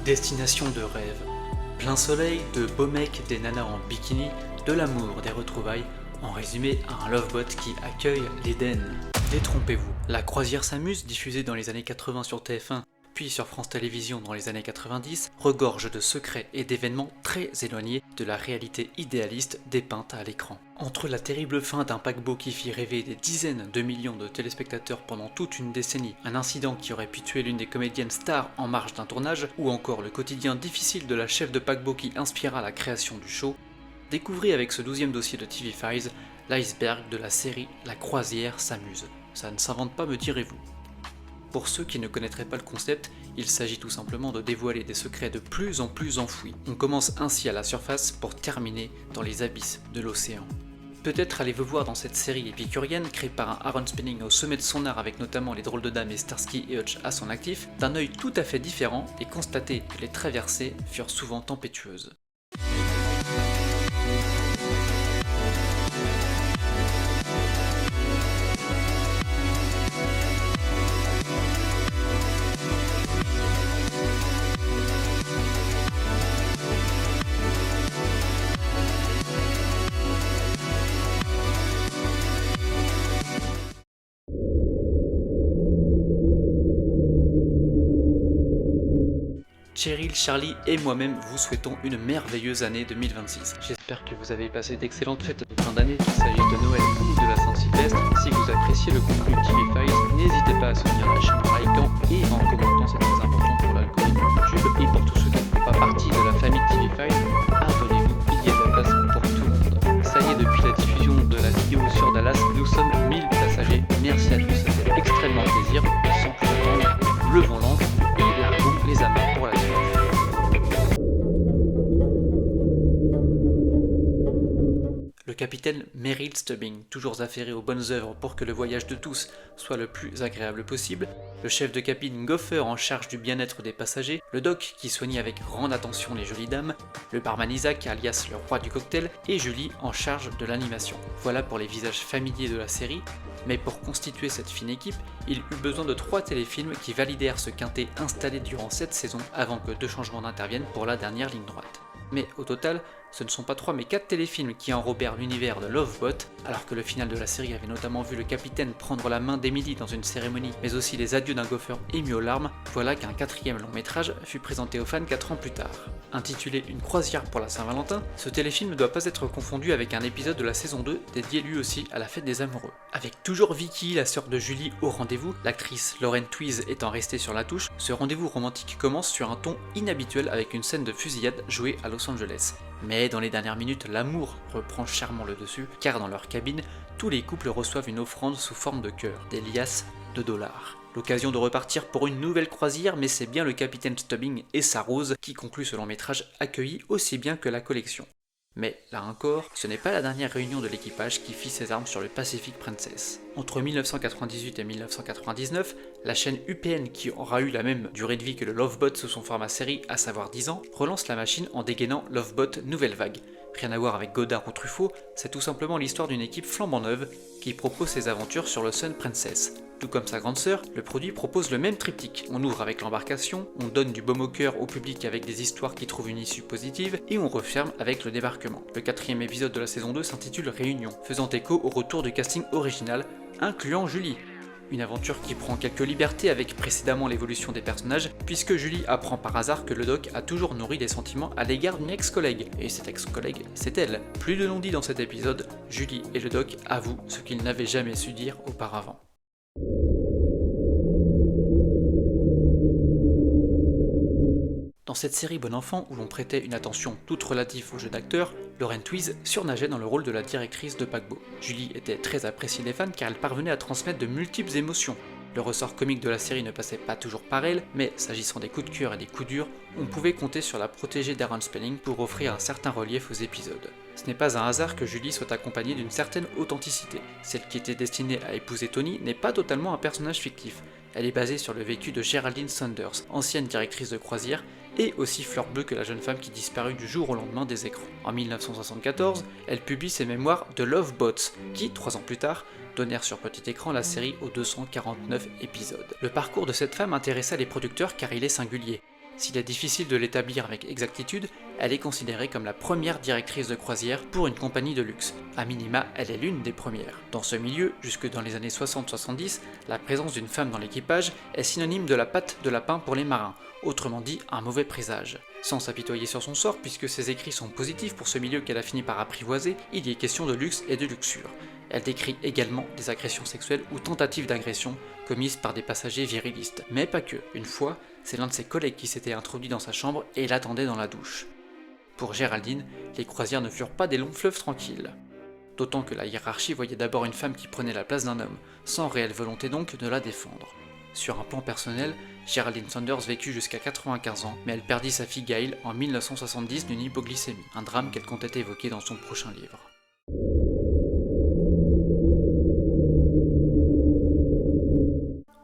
Destination de rêve. Plein soleil, de beaux mecs, des nanas en bikini, de l'amour, des retrouvailles, en résumé un lovebot qui accueille l'Éden. Détrompez-vous, la croisière s'amuse, diffusée dans les années 80 sur TF1, puis sur France Télévisions dans les années 90, regorge de secrets et d'événements très éloignés de la réalité idéaliste dépeinte à l'écran. Entre la terrible fin d'un paquebot qui fit rêver des dizaines de millions de téléspectateurs pendant toute une décennie, un incident qui aurait pu tuer l'une des comédiennes stars en marge d'un tournage, ou encore le quotidien difficile de la chef de paquebot qui inspira la création du show, découvrez avec ce 12e dossier de TV Files l'iceberg de la série La croisière s'amuse. Ça ne s'invente pas, me direz-vous. Pour ceux qui ne connaîtraient pas le concept, il s'agit tout simplement de dévoiler des secrets de plus en plus enfouis. On commence ainsi à la surface pour terminer dans les abysses de l'océan. Peut-être allez-vous voir dans cette série épicurienne, créée par un Aaron Spelling au sommet de son art avec notamment les drôles de dames et Starsky et Hutch à son actif, d'un œil tout à fait différent et constater que les traversées furent souvent tempétueuses. Cheryl, Charlie et moi-même vous souhaitons une merveilleuse année 2026. J'espère que vous avez passé d'excellentes fêtes de fin d'année, qu'il s'agisse de Noël ou de la Saint-Sylvestre. Si vous appréciez le contenu TV Files, n'hésitez pas à soutenir la chaîne en likant et en commentant, c'est très important pour l'algorithme YouTube. Et pour tous ceux qui ne font pas partie de la famille TV Files, abonnez-vous, il y a de la place pour tout le monde. Ça y est, depuis la diffusion de la vidéo sur Dallas, nous sommes 1000 passagers. Merci à tous, ça fait extrêmement plaisir. Sans plus attendre, levons l'ancre et larguons les amarres pour la suite. Le capitaine Merrill Stubbing, toujours affairé aux bonnes œuvres pour que le voyage de tous soit le plus agréable possible, le chef de cabine Gopher en charge du bien-être des passagers, le doc qui soignait avec grande attention les jolies dames, le barman Isaac alias le roi du cocktail et Julie en charge de l'animation. Voilà pour les visages familiers de la série, mais pour constituer cette fine équipe, il eut besoin de 3 téléfilms qui validèrent ce quintet installé durant cette saison avant que 2 changements n'interviennent pour la dernière ligne droite. Mais au total, ce ne sont pas 3 mais 4 téléfilms qui enrobèrent l'univers de Lovebot, alors que le final de la série avait notamment vu le capitaine prendre la main d'Emily dans une cérémonie, mais aussi les adieux d'un Gopher ému aux larmes, voilà qu'un 4e long métrage fut présenté aux fans 4 ans plus tard. Intitulé Une croisière pour la Saint-Valentin, ce téléfilm ne doit pas être confondu avec un épisode de la saison 2 dédié lui aussi à la fête des amoureux. Avec toujours Vicky, la sœur de Julie, au rendez-vous, l'actrice Lauren Twiz étant restée sur la touche, ce rendez-vous romantique commence sur un ton inhabituel avec une scène de fusillade jouée à Los Angeles. Mais dans les dernières minutes, l'amour reprend charmant le dessus, car dans leur cabine, tous les couples reçoivent une offrande sous forme de cœur, des liasses de dollars. L'occasion de repartir pour une nouvelle croisière, mais c'est bien le capitaine Stubbing et sa rose qui conclut ce long métrage accueilli aussi bien que la collection. Mais là encore, ce n'est pas la dernière réunion de l'équipage qui fit ses armes sur le Pacific Princess. Entre 1998 et 1999, la chaîne UPN, qui aura eu la même durée de vie que le Lovebot sous son format série, à savoir 10 ans, relance la machine en dégainant Lovebot Nouvelle Vague. Rien à voir avec Godard ou Truffaut, c'est tout simplement l'histoire d'une équipe flambant neuve qui propose ses aventures sur le Sun Princess. Tout comme sa grande sœur, le produit propose le même triptyque. On ouvre avec l'embarcation, on donne du baume au cœur au public avec des histoires qui trouvent une issue positive, et on referme avec le débarquement. Le 4e épisode de la saison 2 s'intitule Réunion, faisant écho au retour du casting original, incluant Julie. Une aventure qui prend quelques libertés avec précédemment l'évolution des personnages, puisque Julie apprend par hasard que le doc a toujours nourri des sentiments à l'égard d'une ex-collègue, et cette ex-collègue, c'est elle. Plus de non-dit dans cet épisode, Julie et le doc avouent ce qu'ils n'avaient jamais su dire auparavant. Dans cette série Bon Enfant, où l'on prêtait une attention toute relative au jeu d'acteur, Lauren Twiz surnageait dans le rôle de la directrice de paquebot. Julie était très appréciée des fans car elle parvenait à transmettre de multiples émotions. Le ressort comique de la série ne passait pas toujours par elle, mais s'agissant des coups de cœur et des coups durs, on pouvait compter sur la protégée d'Aaron Spelling pour offrir un certain relief aux épisodes. Ce n'est pas un hasard que Julie soit accompagnée d'une certaine authenticité. Celle qui était destinée à épouser Tony n'est pas totalement un personnage fictif. Elle est basée sur le vécu de Geraldine Saunders, ancienne directrice de croisière, et aussi fleur bleue que la jeune femme qui disparut du jour au lendemain des écrans. En 1974, elle publie ses mémoires de Lovebots, qui, 3 ans plus tard, donnèrent sur petit écran la série aux 249 épisodes. Le parcours de cette femme intéressa les producteurs car il est singulier. S'il est difficile de l'établir avec exactitude, elle est considérée comme la première directrice de croisière pour une compagnie de luxe. A minima, elle est l'une des premières. Dans ce milieu, jusque dans les années 60-70, la présence d'une femme dans l'équipage est synonyme de la patte de lapin pour les marins, autrement dit un mauvais présage. Sans s'apitoyer sur son sort, puisque ses écrits sont positifs pour ce milieu qu'elle a fini par apprivoiser, il y est question de luxe et de luxure. Elle décrit également des agressions sexuelles ou tentatives d'agression commises par des passagers virilistes. Mais pas que. Une fois, c'est l'un de ses collègues qui s'était introduit dans sa chambre et l'attendait dans la douche. Pour Géraldine, les croisières ne furent pas des longs fleuves tranquilles. D'autant que la hiérarchie voyait d'abord une femme qui prenait la place d'un homme, sans réelle volonté donc de la défendre. Sur un plan personnel, Geraldine Sanders vécut jusqu'à 95 ans, mais elle perdit sa fille Gail en 1970 d'une hypoglycémie, un drame qu'elle comptait évoquer dans son prochain livre.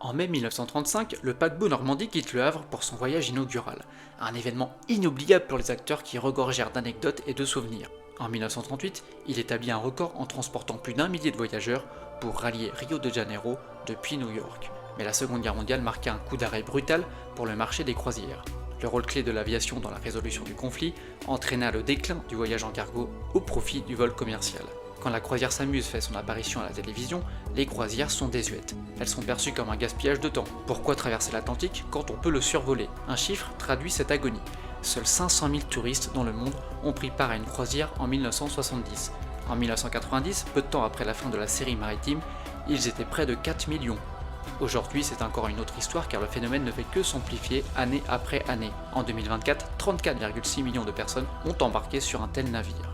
En mai 1935, le paquebot Normandie quitte le Havre pour son voyage inaugural, un événement inoubliable pour les acteurs qui regorgèrent d'anecdotes et de souvenirs. En 1938, il établit un record en transportant plus d'1 millier de voyageurs pour rallier Rio de Janeiro depuis New York. Mais la Seconde Guerre mondiale marqua un coup d'arrêt brutal pour le marché des croisières. Le rôle clé de l'aviation dans la résolution du conflit entraîna le déclin du voyage en cargo au profit du vol commercial. Quand la croisière s'amuse fait son apparition à la télévision, les croisières sont désuètes. Elles sont perçues comme un gaspillage de temps. Pourquoi traverser l'Atlantique quand on peut le survoler? Un chiffre traduit cette agonie. Seuls 500 000 touristes dans le monde ont pris part à une croisière en 1970. En 1990, peu de temps après la fin de la série maritime, ils étaient près de 4 millions. Aujourd'hui, c'est encore une autre histoire car le phénomène ne fait que s'amplifier année après année. En 2024, 34,6 millions de personnes ont embarqué sur un tel navire.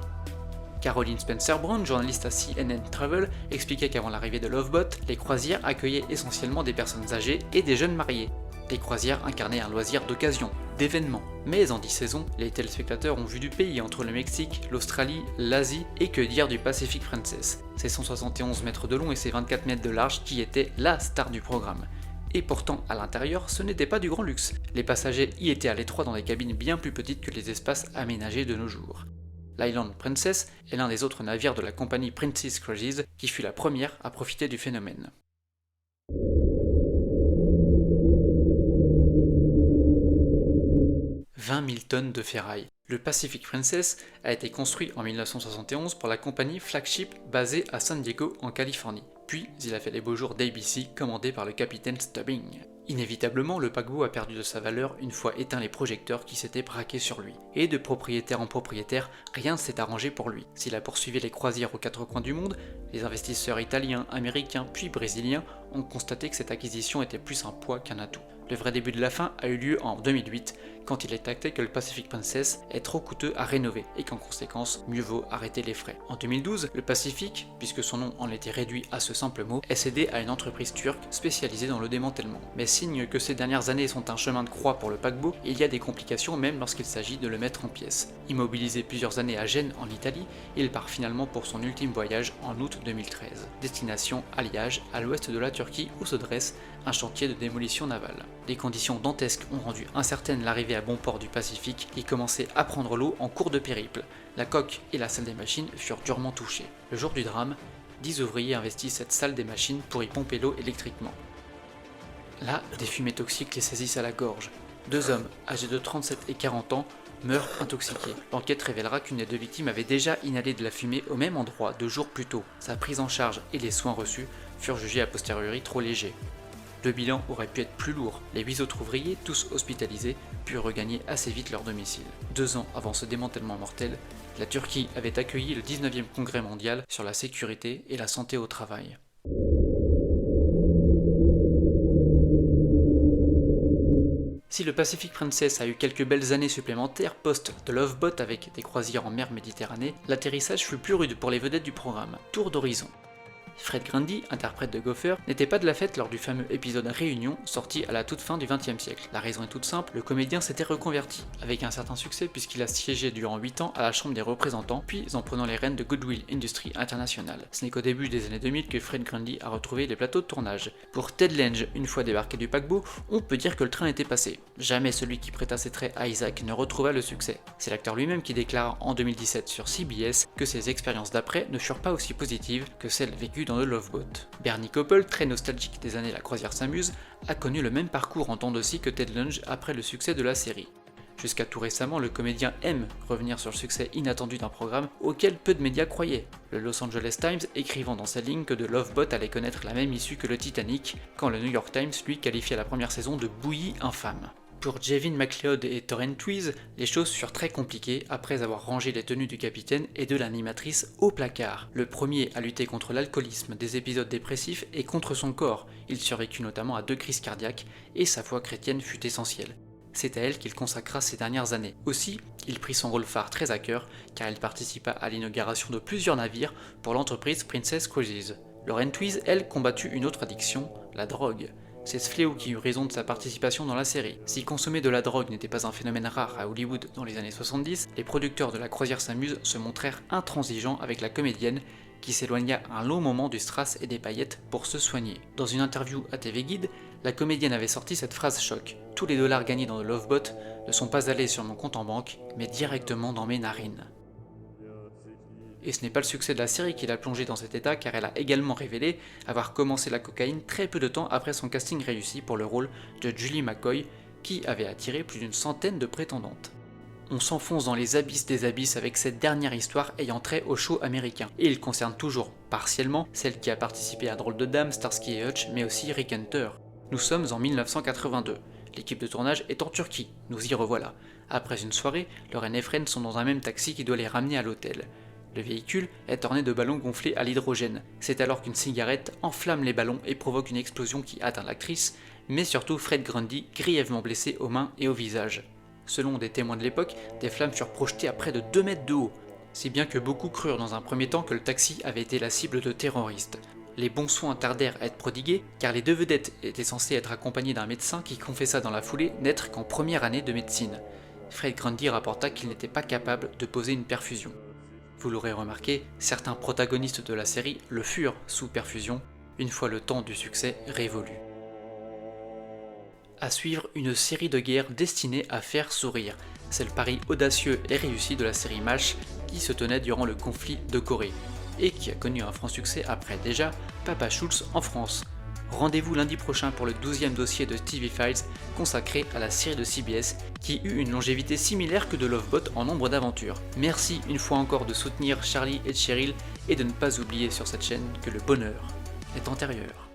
Caroline Spencer-Brown, journaliste à CNN Travel, expliquait qu'avant l'arrivée de Loveboat, les croisières accueillaient essentiellement des personnes âgées et des jeunes mariés. Les croisières incarnaient un loisir d'occasion, d'événement. Mais en 10 saisons, les téléspectateurs ont vu du pays entre le Mexique, l'Australie, l'Asie et que dire du Pacific Princess. Ses 171 mètres de long et ses 24 mètres de large qui étaient la star du programme. Et pourtant, à l'intérieur, ce n'était pas du grand luxe. Les passagers y étaient à l'étroit dans des cabines bien plus petites que les espaces aménagés de nos jours. L'Island Princess est l'un des autres navires de la compagnie Princess Cruises qui fut la première à profiter du phénomène. « 20 000 tonnes de ferraille. Le Pacific Princess a été construit en 1971 pour la compagnie Flagship basée à San Diego en Californie. Puis, il a fait les beaux jours d'ABC commandé par le capitaine Stubbing. Inévitablement, le paquebot a perdu de sa valeur une fois éteints les projecteurs qui s'étaient braqués sur lui. Et de propriétaire en propriétaire, rien ne s'est arrangé pour lui. S'il a poursuivi les croisières aux quatre coins du monde, les investisseurs italiens, américains puis brésiliens ont constaté que cette acquisition était plus un poids qu'un atout. Le vrai début de la fin a eu lieu en 2008, quand il est acté que le Pacific Princess est trop coûteux à rénover et qu'en conséquence, mieux vaut arrêter les frais. En 2012, le Pacific, puisque son nom en était réduit à ce simple mot, est cédé à une entreprise turque spécialisée dans le démantèlement. Mais signe que ces dernières années sont un chemin de croix pour le paquebot, il y a des complications même lorsqu'il s'agit de le mettre en pièces. Immobilisé plusieurs années à Gênes en Italie, il part finalement pour son ultime voyage en août 2013. Destination Aliage, à l'ouest de la Turquie où se dresse un chantier de démolition navale. Des conditions dantesques ont rendu incertaine l'arrivée à bon port du Pacifique qui commençait à prendre l'eau en cours de périple. La coque et la salle des machines furent durement touchées. Le jour du drame, 10 ouvriers investissent cette salle des machines pour y pomper l'eau électriquement. Là, des fumées toxiques les saisissent à la gorge. 2 hommes, âgés de 37 et 40 ans, meurent intoxiqués. L'enquête révélera qu'une des 2 victimes avait déjà inhalé de la fumée au même endroit 2 jours plus tôt. Sa prise en charge et les soins reçus furent jugés a posteriori trop légers. Le bilan aurait pu être plus lourd. Les 8 autres ouvriers, tous hospitalisés, purent regagner assez vite leur domicile. 2 ans avant ce démantèlement mortel, la Turquie avait accueilli le 19e congrès mondial sur la sécurité et la santé au travail. Si le Pacific Princess a eu quelques belles années supplémentaires post de Loveboat avec des croisières en mer Méditerranée, l'atterrissage fut plus rude pour les vedettes du programme. Tour d'horizon. Fred Grundy, interprète de Gopher, n'était pas de la fête lors du fameux épisode Réunion sorti à la toute fin du XXe siècle. La raison est toute simple, le comédien s'était reconverti, avec un certain succès puisqu'il a siégé durant 8 ans à la Chambre des représentants, puis en prenant les rênes de Goodwill Industries International. Ce n'est qu'au début des années 2000 que Fred Grundy a retrouvé les plateaux de tournage. Pour Ted Lange, une fois débarqué du paquebot, on peut dire que le train était passé. Jamais celui qui prêta ses traits à Isaac ne retrouva le succès. C'est l'acteur lui-même qui déclara en 2017 sur CBS que ses expériences d'après ne furent pas aussi positives que celles vécues dans The Love Boat. Bernie Koppel, très nostalgique des années La Croisière s'amuse, a connu le même parcours en temps de scie que Ted Lange après le succès de la série. Jusqu'à tout récemment, le comédien aime revenir sur le succès inattendu d'un programme auquel peu de médias croyaient. Le Los Angeles Times écrivant dans sa ligne que The Love Boat allait connaître la même issue que le Titanic, quand le New York Times lui qualifiait la première saison de bouillie infâme. Pour Jevin McLeod et Torrent Tweez, les choses furent très compliquées après avoir rangé les tenues du capitaine et de l'animatrice au placard. Le premier a lutté contre l'alcoolisme, des épisodes dépressifs et contre son corps. Il survécut notamment à 2 crises cardiaques et sa foi chrétienne fut essentielle. C'est à elle qu'il consacra ses dernières années. Aussi, il prit son rôle phare très à cœur, car il participa à l'inauguration de plusieurs navires pour l'entreprise Princess Cruises. Lauren Tweez, elle, combatut une autre addiction, la drogue. C'est ce fléau qui eut raison de sa participation dans la série. Si consommer de la drogue n'était pas un phénomène rare à Hollywood dans les années 70, les producteurs de La Croisière s'amuse se montrèrent intransigeants avec la comédienne, qui s'éloigna un long moment du strass et des paillettes pour se soigner. Dans une interview à TV Guide, la comédienne avait sorti cette phrase choc: « Tous les dollars gagnés dans The Love Boat ne sont pas allés sur mon compte en banque, mais directement dans mes narines. » Et ce n'est pas le succès de la série qui l'a plongée dans cet état, car elle a également révélé avoir commencé la cocaïne très peu de temps après son casting réussi pour le rôle de Julie McCoy, qui avait attiré plus d'une centaine de prétendantes. On s'enfonce dans les abysses des abysses avec cette dernière histoire ayant trait au show américain. Et il concerne toujours, partiellement, celle qui a participé à Drôle de Dame, Starsky et Hutch, mais aussi Rick Hunter. Nous sommes en 1982. L'équipe de tournage est en Turquie, nous y revoilà. Après une soirée, Lauren et Fred sont dans un même taxi qui doit les ramener à l'hôtel. Le véhicule est orné de ballons gonflés à l'hydrogène. C'est alors qu'une cigarette enflamme les ballons et provoque une explosion qui atteint l'actrice, mais surtout Fred Grundy, grièvement blessé aux mains et au visage. Selon des témoins de l'époque, des flammes furent projetées à près de 2 mètres de haut, si bien que beaucoup crurent dans un premier temps que le taxi avait été la cible de terroristes. Les bons soins tardèrent à être prodigués, car les 2 vedettes étaient censées être accompagnées d'un médecin qui confessa dans la foulée n'être qu'en première année de médecine. Fred Grundy rapporta qu'il n'était pas capable de poser une perfusion. Vous l'aurez remarqué, certains protagonistes de la série le furent sous perfusion, une fois le temps du succès révolu. À suivre, une série de guerres destinée à faire sourire. C'est le pari audacieux et réussi de la série MASH qui se tenait durant le conflit de Corée, et qui a connu un franc succès après déjà Papa Schultz en France. Rendez-vous lundi prochain pour le 12e dossier de TV Files consacré à la série de CBS qui eut une longévité similaire que de Love Boat en nombre d'aventures. Merci une fois encore de soutenir Charlie et Cheryl et de ne pas oublier sur cette chaîne que le bonheur est antérieur.